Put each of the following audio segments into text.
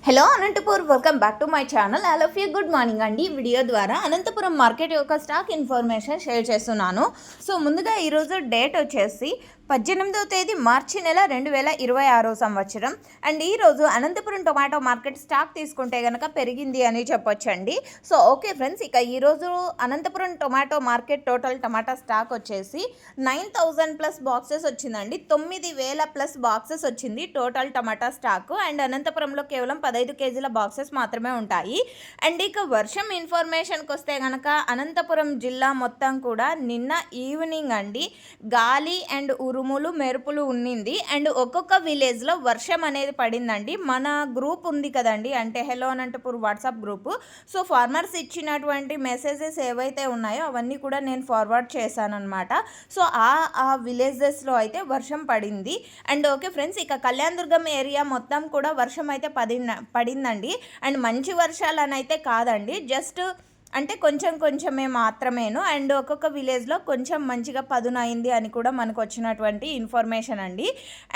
Hello Anantapur, welcome back to my channel. I love you. Good morning అండి. Video ద్వారా Anantapuram market యొక్క stock information share చేస్తున్నాను. So ముందుగా ఈరోజు డేట్ వచ్చేసి 18వ తేదీ మార్చి నెల 2026 సంవత్సరం. అండ్ ఈరోజు అనంతపురం టొమాటో మార్కెట్ స్టాక్ తీసుకుంటే కనుక పెరిగింది అని చెప్పొచ్చండి. సో ఓకే ఫ్రెండ్స్, ఇక ఈరోజు అనంతపురం టొమాటో మార్కెట్ టోటల్ టమాటా స్టాక్ వచ్చేసి 9000 ప్లస్ బాక్సెస్ వచ్చిందండి. 9000 ప్లస్ బాక్సెస్ వచ్చింది టోటల్ టమాటా స్టాక్. అండ్ అనంతపురంలో కేవలం 15 కేజీల బాక్సెస్ మాత్రమే ఉంటాయి. అండ్ ఇక వర్షం ఇన్ఫర్మేషన్కి వస్తే కనుక అనంతపురం జిల్లా మొత్తం కూడా నిన్న ఈవినింగ్ అండి గాలి అండ్ ఉరుములు మెరుపులు ఉన్నింది. అండ్ ఒక్కొక్క విలేజ్లో వర్షం అనేది పడిందండి. మన గ్రూప్ ఉంది కదండి, అంటే hello Anantapur WhatsApp group. So farmers ఇచ్చినటువంటి మెసేజెస్ ఏవైతే ఉన్నాయో అవన్నీ కూడా నేను ఫార్వర్డ్ చేశానమాట. సో ఆ విలేజెస్లో అయితే వర్షం పడింది. అండ్ ఓకే ఫ్రెండ్స్, ఇక కళ్యాణదుర్గం ఏరియా మొత్తం కూడా వర్షం అయితే పడిందండి. అండ్ మంచి వర్షాలు అని అయితే కాదండి, జస్ట్ అంటే కొంచెం కొంచెమే మాత్రమేను. అండ్ ఒక్కొక్క విలేజ్లో కొంచెం మంచిగా పదునైంది అని కూడా మనకు వచ్చినటువంటి ఇన్ఫర్మేషన్ అండి.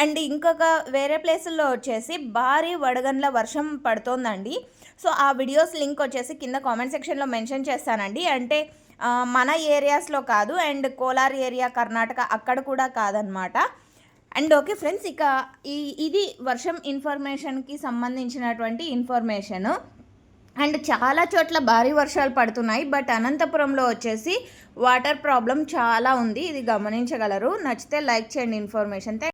అండ్ ఇంకొక వేరే ప్లేసుల్లో వచ్చేసి భారీ వడగండ్ల వర్షం పడుతోందండి. సో ఆ వీడియోస్ లింక్ వచ్చేసి కింద కామెంట్ సెక్షన్లో మెన్షన్ చేస్తానండి. అంటే మన ఏరియాస్లో కాదు, అండ్ కోలార్ ఏరియా కర్ణాటక అక్కడ కూడా కాదనమాట. అండ్ ఓకే ఫ్రెండ్స్, ఇక ఇది వర్షం ఇన్ఫర్మేషన్కి సంబంధించినటువంటి ఇన్ఫర్మేషను. అండ్ చాలా చోట్ల భారీ వర్షాలు పడుతున్నాయి, బట్ అనంతపురంలో వచ్చేసి వాటర్ ప్రాబ్లం చాలా ఉంది. ఇది గమనించగలరు. నచ్చితే లైక్ చేయండి ఇన్ఫర్మేషన్.